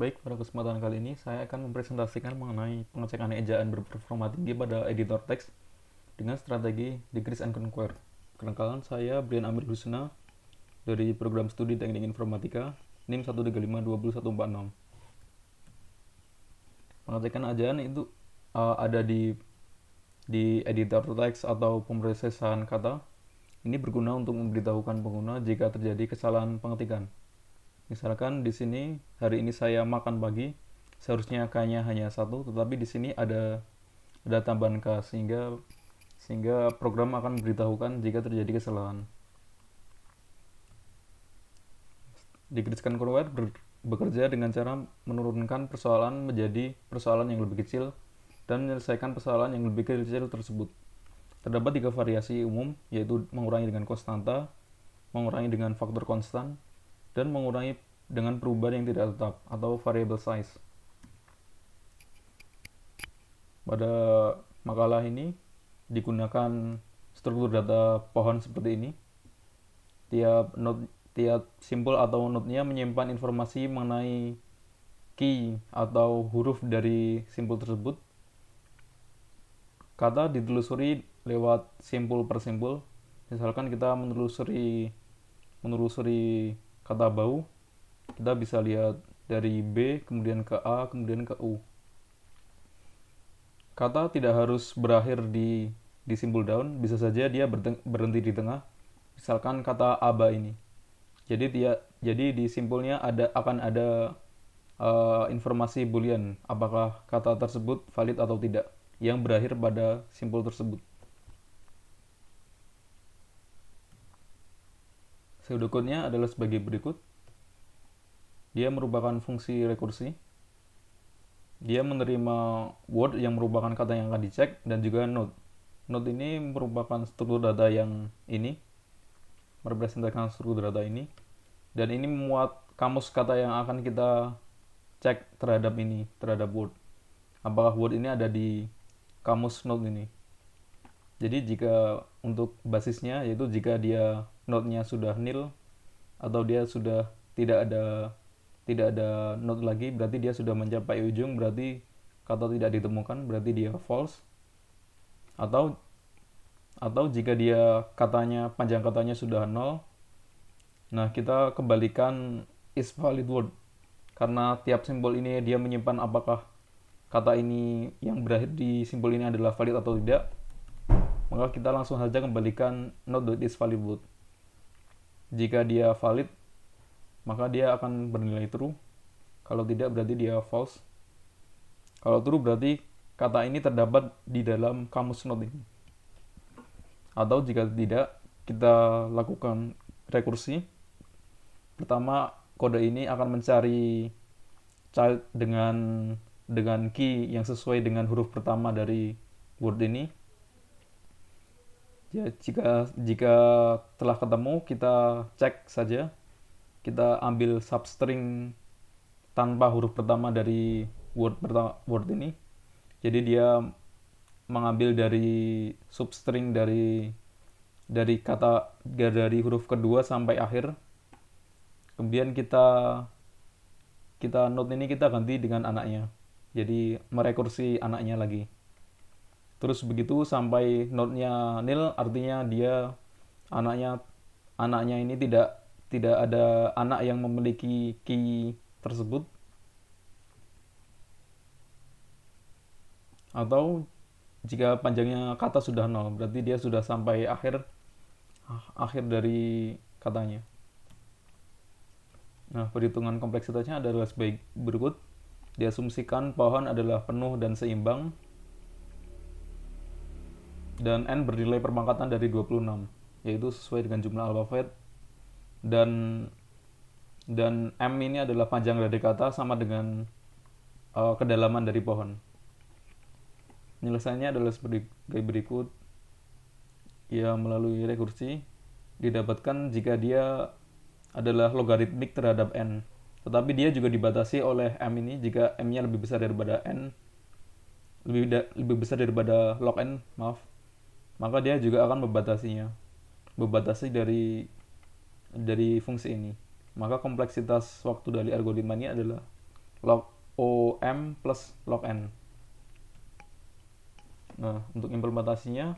Baik, pada kesempatan kali ini saya akan mempresentasikan mengenai pengecekan ejaan berperforma tinggi pada editor teks dengan strategi Decrease and Conquer. Kenalkan, saya Brian Amir Husna dari program studi Teknik Informatika NIM 135 Pengecekan ejaan itu ada di editor teks atau pemrosesan kata. Ini berguna untuk memberitahukan pengguna jika terjadi kesalahan pengetikan. Misalkan di sini hari ini saya makan pagi, seharusnya k-nya hanya satu, tetapi di sini ada tambahan k sehingga program akan memberitahukan jika terjadi kesalahan. Decrease Conquer bekerja dengan cara menurunkan persoalan menjadi persoalan yang lebih kecil dan menyelesaikan persoalan yang lebih kecil tersebut. Terdapat 3 variasi umum, yaitu mengurangi dengan konstanta, mengurangi dengan faktor konstan, dan mengurangi dengan perubahan yang tidak tetap atau variable size. Pada makalah ini digunakan struktur data pohon seperti ini. Tiap simpul atau node-nya menyimpan informasi mengenai key atau huruf dari simpul tersebut. Kata ditelusuri lewat simpul per simpul. Misalkan kita menelusuri kata bau, kita bisa lihat dari B kemudian ke A kemudian ke U. Kata tidak harus berakhir di simpul daun, bisa saja dia berhenti di tengah. Misalkan kata aba ini. Jadi di simpulnya akan ada informasi boolean apakah kata tersebut valid atau tidak yang berakhir pada simpul tersebut. Pseudocode-nya adalah sebagai berikut. Dia merupakan fungsi rekursi. Dia menerima word yang merupakan kata yang akan dicek dan juga node. Node ini merupakan struktur data yang ini merepresentasikan struktur data ini, dan ini memuat kamus kata yang akan kita cek terhadap word. Apakah word ini ada di kamus node ini. Jadi jika untuk basisnya, yaitu jika dia node-nya sudah nil atau dia sudah tidak ada node lagi, berarti dia sudah mencapai ujung, berarti kata tidak ditemukan, berarti dia false. Atau jika dia panjang katanya sudah 0, nah kita kembalikan is valid word, karena tiap simbol ini dia menyimpan apakah kata ini yang berakhir di simbol ini adalah valid atau tidak. Maka kita langsung saja kembalikan not is valid word. Jika dia valid, maka dia akan bernilai true. Kalau tidak, berarti dia false. Kalau true, berarti kata ini terdapat di dalam kamus not ini. Atau jika tidak, kita lakukan rekursi. Pertama, kode ini akan mencari child dengan key yang sesuai dengan huruf pertama dari word ini. Ya, jika telah ketemu, kita cek saja. Kita ambil substring tanpa huruf pertama dari word ini. Jadi dia mengambil dari substring dari huruf kedua sampai akhir. Kemudian kita note ini kita ganti dengan anaknya. Jadi merekursi anaknya lagi. Terus begitu sampai node-nya nil, artinya dia anaknya ini tidak ada anak yang memiliki key tersebut. Atau jika panjangnya kata sudah 0, berarti dia sudah sampai akhir dari katanya. Nah, perhitungan kompleksitasnya adalah sebagai berikut. Diasumsikan pohon adalah penuh dan seimbang, dan n bernilai perpangkatan dari 26, yaitu sesuai dengan jumlah alfabet, dan m ini adalah panjang dari kata sama dengan kedalaman dari pohon. Penyelesaiannya adalah sebagai berikut. Ya, melalui rekursi didapatkan jika dia adalah logaritmik terhadap n, tetapi dia juga dibatasi oleh m ini. Jika m-nya lebih besar daripada n, lebih besar daripada log n, maka dia juga akan membatasi dari fungsi ini. Maka kompleksitas waktu dari algoritma ini adalah log om plus log n. Nah, untuk implementasinya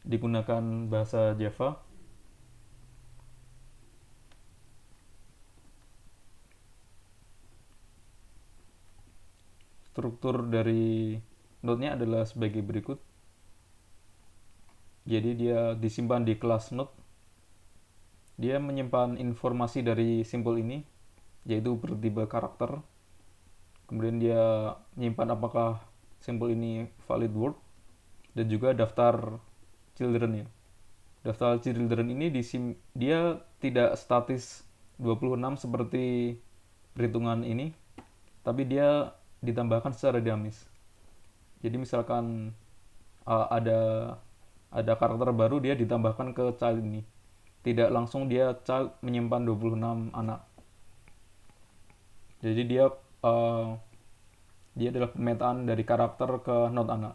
digunakan bahasa Java. Struktur dari node-nya adalah sebagai berikut. Jadi dia disimpan di kelas node. Dia menyimpan informasi dari simbol ini, yaitu bertipe karakter. Kemudian dia menyimpan apakah simbol ini valid word, dan juga daftar children ya. Daftar children ini dia tidak statis 26 seperti perhitungan ini, tapi dia ditambahkan secara dinamis. Jadi misalkan ada karakter baru, dia ditambahkan ke child ini. Tidak langsung dia child menyimpan 26 anak. Jadi dia adalah pemetaan dari karakter ke node anak.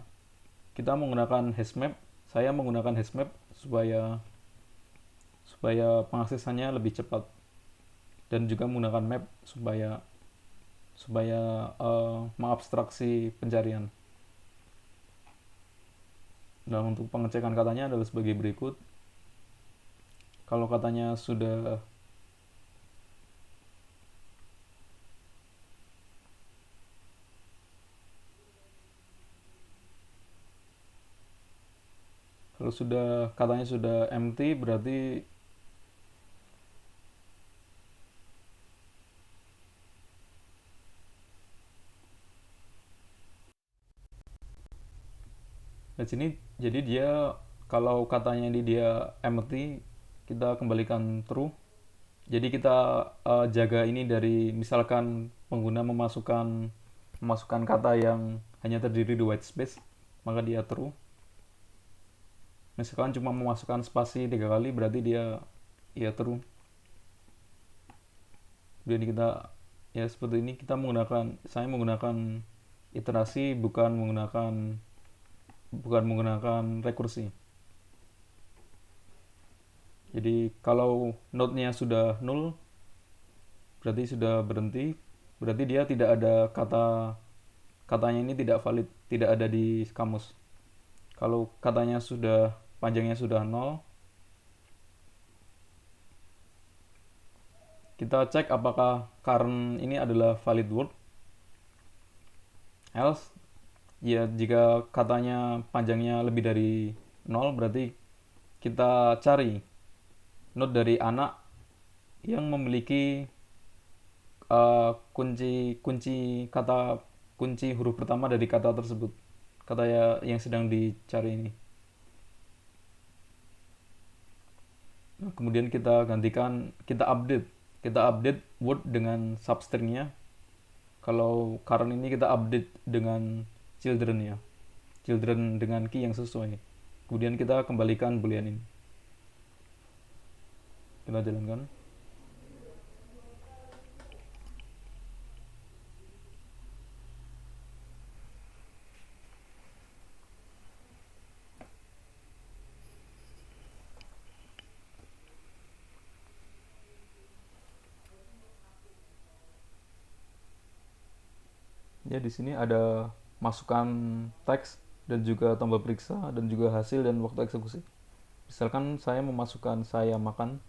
Kita menggunakan hashmap. Saya menggunakan hashmap supaya pengaksesannya lebih cepat, dan juga menggunakan map supaya mengabstraksi pencarian. Nah, untuk pengecekan katanya adalah sebagai berikut. Kalau katanya sudah katanya sudah empty, berarti di sini. Jadi dia, kalau katanya ini dia empty, kita kembalikan true. Jadi kita jaga ini dari misalkan pengguna memasukkan kata yang hanya terdiri di white space, maka dia true. Misalkan cuma memasukkan spasi 3 kali, berarti dia ya true. Jadi kita ya seperti ini, saya menggunakan iterasi, bukan menggunakan rekursi. Jadi kalau node-nya sudah null, berarti sudah berhenti, berarti dia tidak ada katanya ini tidak valid, tidak ada di kamus. Kalau katanya panjangnya sudah 0, kita cek apakah current ini adalah valid word. Else, ya jika katanya panjangnya lebih dari 0, berarti kita cari node dari anak yang memiliki kunci huruf pertama dari kata tersebut, kata yang sedang dicari ini. Nah, kemudian kita update word dengan substringnya. Kalau current ini kita update dengan children ya, children dengan key yang sesuai. Kemudian kita kembalikan boolean ini. Kita jalankan. Ya, di sini ada masukan teks dan juga tombol periksa dan juga hasil dan waktu eksekusi. Misalkan saya memasukkan saya makan.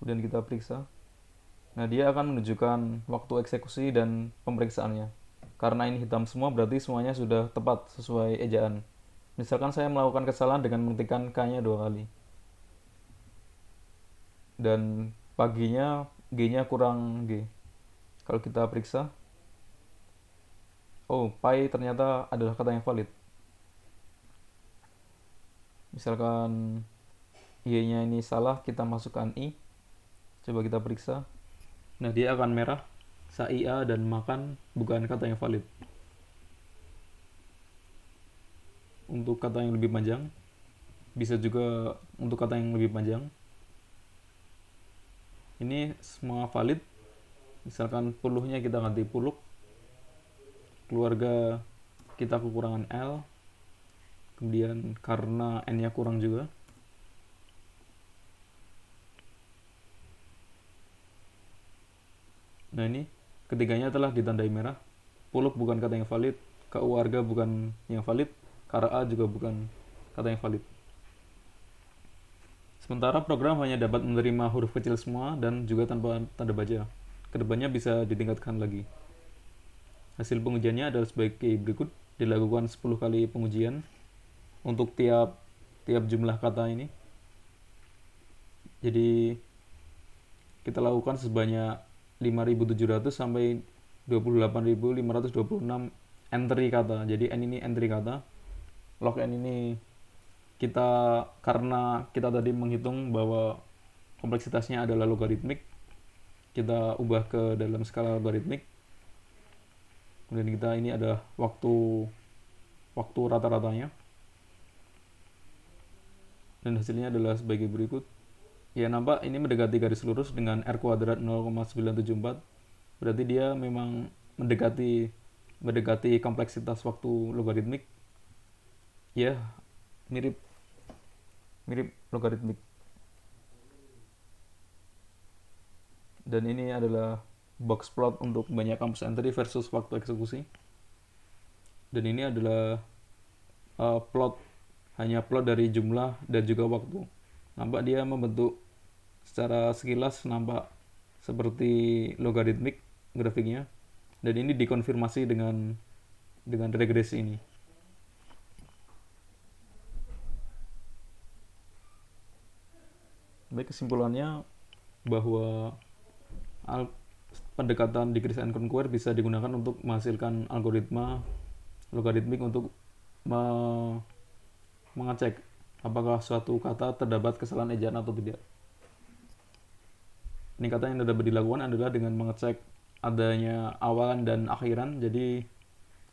Kemudian kita periksa. Nah, dia akan menunjukkan waktu eksekusi dan pemeriksaannya. Karena ini hitam semua, berarti semuanya sudah tepat sesuai ejaan. Misalkan saya melakukan kesalahan dengan mengetikkan K-nya 2 kali. Dan paginya G-nya kurang G. Kalau kita periksa, oh, pi ternyata adalah kata yang valid. Misalkan Y-nya ini salah, kita masukkan I. Coba kita periksa. Nah, dia akan merah. Saia dan makan bukan kata yang valid. Untuk kata yang lebih panjang, bisa juga untuk kata yang lebih panjang. Ini semua valid. Misalkan puluhnya kita ganti puluk. Keluarga kita kekurangan L. Kemudian karena N-nya kurang juga. Nah ini ketiganya telah ditandai merah. Puluk bukan kata yang valid, keluarga bukan yang valid, kara A juga bukan kata yang valid. Sementara program hanya dapat menerima huruf kecil semua dan juga tanpa tanda baca. Kedepannya bisa ditingkatkan lagi. Hasil pengujiannya adalah sebagai berikut. Dilakukan 10 kali pengujian untuk tiap tiap jumlah kata ini. Jadi kita lakukan sebanyak 5.700 sampai 28.526 entry kata. Jadi n ini entry kata, log n ini kita, karena kita tadi menghitung bahwa kompleksitasnya adalah logaritmik, kita ubah ke dalam skala logaritmik. Kemudian kita ini adalah waktu rata-ratanya, dan hasilnya adalah sebagai berikut. Ya, nampak ini mendekati garis lurus dengan R kuadrat 0,974. Berarti dia memang mendekati kompleksitas waktu logaritmik. Ya, mirip mirip logaritmik. Dan ini adalah box plot untuk banyak kampus entry versus waktu eksekusi. Dan ini adalah hanya plot dari jumlah dan juga waktu. Nampak dia membentuk secara sekilas nampak seperti logaritmik grafiknya, dan ini dikonfirmasi dengan regresi ini. Baik, kesimpulannya bahwa pendekatan decrease and conquer bisa digunakan untuk menghasilkan algoritma logaritmik untuk mengecek apakah suatu kata terdapat kesalahan ejaan atau tidak. Peningkatan yang dapat dilakukan adalah dengan mengecek adanya awalan dan akhiran. Jadi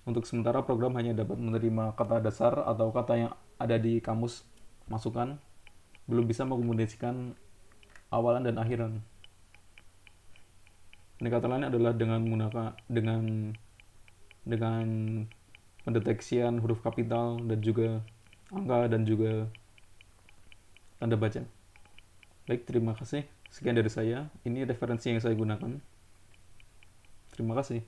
untuk sementara program hanya dapat menerima kata dasar atau kata yang ada di kamus masukan, belum bisa mengomunikasikan awalan dan akhiran. Pendekatan lain adalah dengan menggunakan dengan pendeteksian huruf kapital dan juga angka dan juga tanda baca. Baik, terima kasih. Sekian dari saya. Ini referensi yang saya gunakan. Terima kasih.